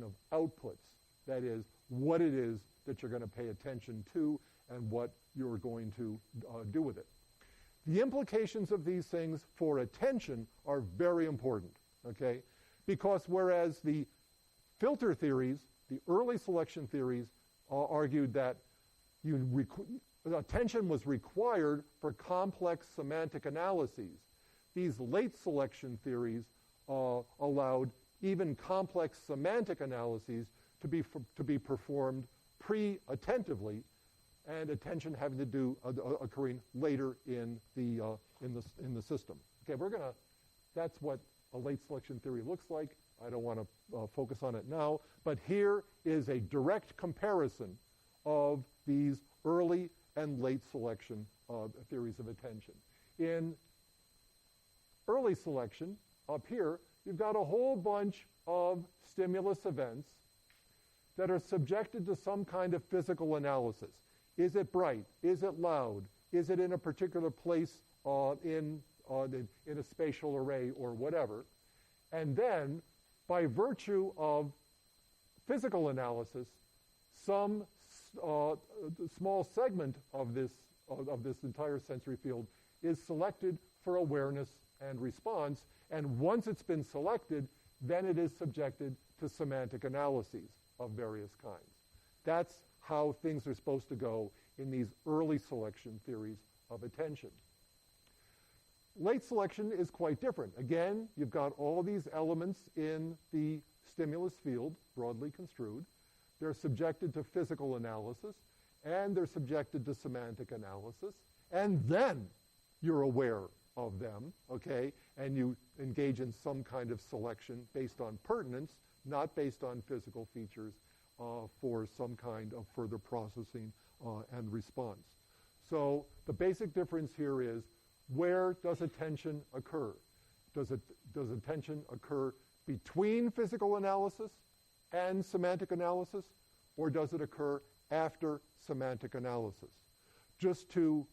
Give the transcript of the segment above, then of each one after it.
question of outputs. That is, what it is that you're going to pay attention to and what you're going to do with it. The implications of these things for attention are very important, okay? Because whereas the filter theories, the early selection theories, argued that attention was required for complex semantic analyses, these late selection theories allowed even complex semantic analyses to be performed pre-attentively, and attention having to do occurring later in the system. Okay, that's what a late selection theory looks like. I don't want to focus on it now, but here is a direct comparison of these early and late selection theories of attention. In early selection, up here, you've got a whole bunch of stimulus events that are subjected to some kind of physical analysis. Is it bright? Is it loud? Is it in a particular place in a spatial array or whatever? And then, by virtue of physical analysis, some small segment of this entire sensory field is selected for awareness and response, and once it's been selected, then it is subjected to semantic analyses of various kinds. That's how things are supposed to go in these early selection theories of attention. Late selection is quite different. Again, you've got all these elements in the stimulus field, broadly construed. They're subjected to physical analysis, and they're subjected to semantic analysis, and then you're aware of them, okay, and you engage in some kind of selection based on pertinence, not based on physical features, for some kind of further processing and response. So the basic difference here is, where does attention occur? Does attention occur between physical analysis and semantic analysis, or does it occur after semantic analysis? Just to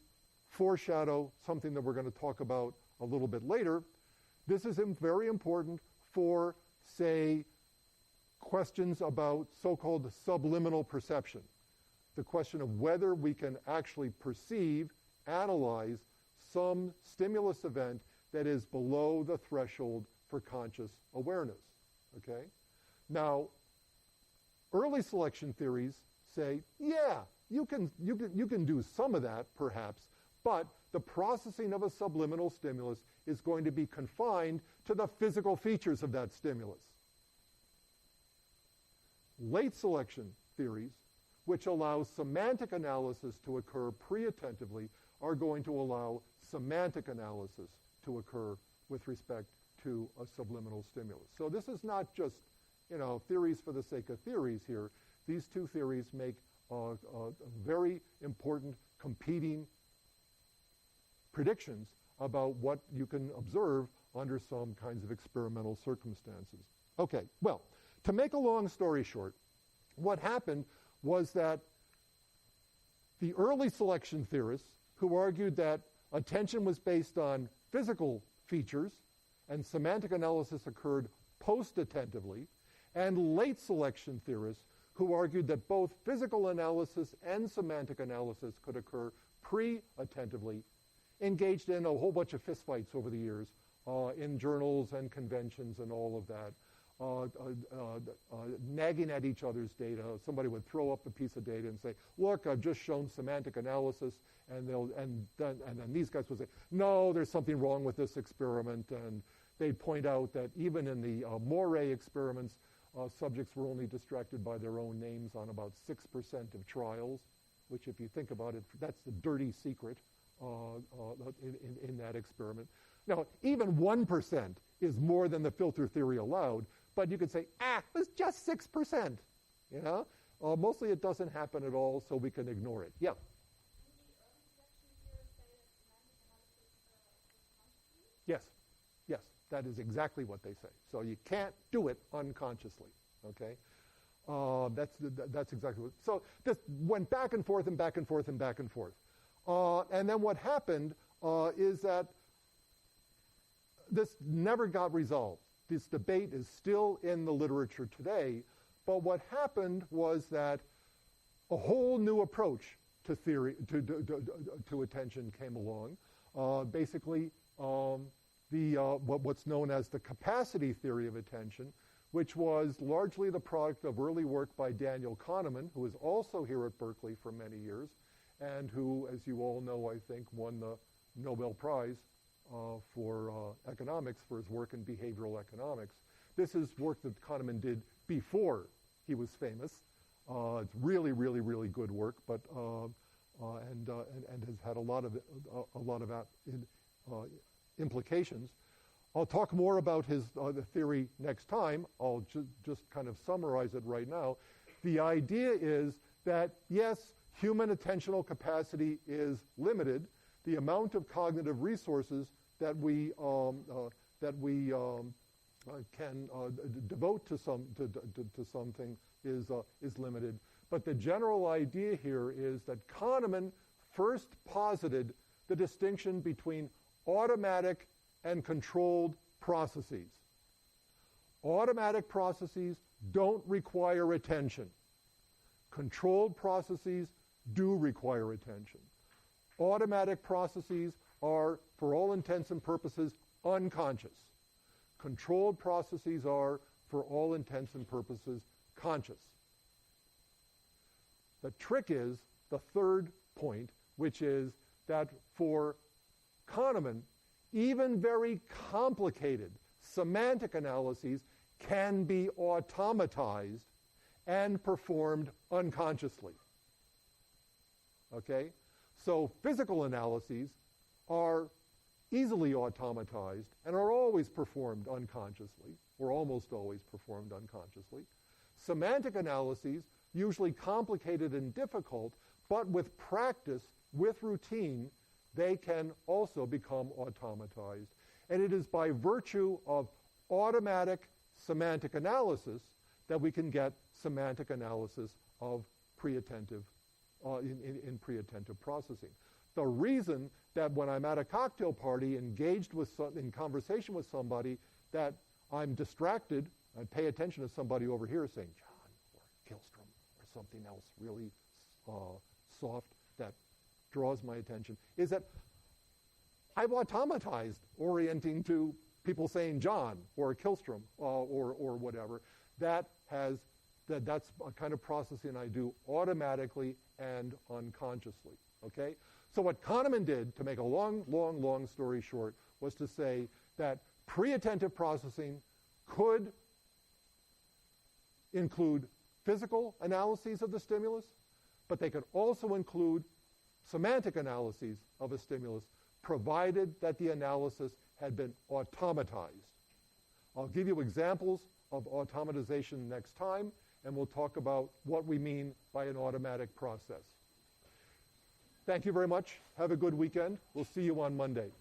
foreshadow something that we're going to talk about a little bit later, this is very important for, say, questions about so-called subliminal perception. The question of whether we can actually perceive, analyze some stimulus event that is below the threshold for conscious awareness. Okay? Now, early selection theories say, yeah, you can do some of that, perhaps, but the processing of a subliminal stimulus is going to be confined to the physical features of that stimulus. Late selection theories, which allow semantic analysis to occur pre-attentively, are going to allow semantic analysis to occur with respect to a subliminal stimulus. So this is not just, theories for the sake of theories here. These two theories make very important competing predictions about what you can observe under some kinds of experimental circumstances. Okay, well, to make a long story short, what happened was that the early selection theorists, who argued that attention was based on physical features and semantic analysis occurred post-attentively, and late selection theorists, who argued that both physical analysis and semantic analysis could occur pre-attentively, engaged in a whole bunch of fistfights over the years in journals and conventions and all of that, nagging at each other's data. Somebody would throw up a piece of data and say, look, I've just shown semantic analysis, and then these guys would say, no, there's something wrong with this experiment, and they'd point out that even in the Moray experiments, subjects were only distracted by their own names on about 6% of trials, which, if you think about it, that's the dirty secret in that experiment. Now, even 1% is more than the filter theory allowed, but you could say, it was just 6%. Mostly it doesn't happen at all, so we can ignore it. Yeah. Yes, that is exactly what they say. So you can't do it unconsciously. Okay, that's exactly what. So this went back and forth and back and forth and back and forth, and then what happened is that this never got resolved. This debate is still in the literature today, But what happened was that a whole new approach to theory, to attention came along. Basically, what's known as the capacity theory of attention, which was largely the product of early work by Daniel Kahneman, who was also here at Berkeley for many years, and who, as you all know, I think, won the Nobel Prize for economics for his work in behavioral economics. This is work that Kahneman did before he was famous. It's really, really, really good work, but and has had a lot of implications. I'll talk more about his the theory next time. I'll just kind of summarize it right now. The idea is that yes, human attentional capacity is limited. The amount of cognitive resources that we can devote to something is limited. But the general idea here is that Kahneman first posited the distinction between automatic and controlled processes. Automatic processes don't require attention. Controlled processes do require attention. Automatic processes are, for all intents and purposes, unconscious. Controlled processes are, for all intents and purposes, conscious. The trick is the third point, which is that for Kahneman, even very complicated semantic analyses can be automatized and performed unconsciously. Okay? So physical analyses are easily automatized and are always performed unconsciously, or almost always performed unconsciously. Semantic analyses, usually complicated and difficult, but with practice, with routine, they can also become automatized. And it is by virtue of automatic semantic analysis that we can get semantic analysis of pre-attentive, in pre-attentive processing. The reason that when I'm at a cocktail party engaged in conversation with somebody that I'm distracted, I pay attention to somebody over here saying, John, or Kilstrom, or something else really soft that draws my attention, is that I've automatized orienting to people saying John or Kilstrom or whatever. That's a kind of processing I do automatically and unconsciously. Okay? So what Kahneman did, to make a long story short, was to say that pre-attentive processing could include physical analyses of the stimulus, but they could also include semantic analyses of a stimulus, provided that the analysis had been automatized. I'll give you examples of automatization next time, and we'll talk about what we mean by an automatic process. Thank you very much. Have a good weekend. We'll see you on Monday.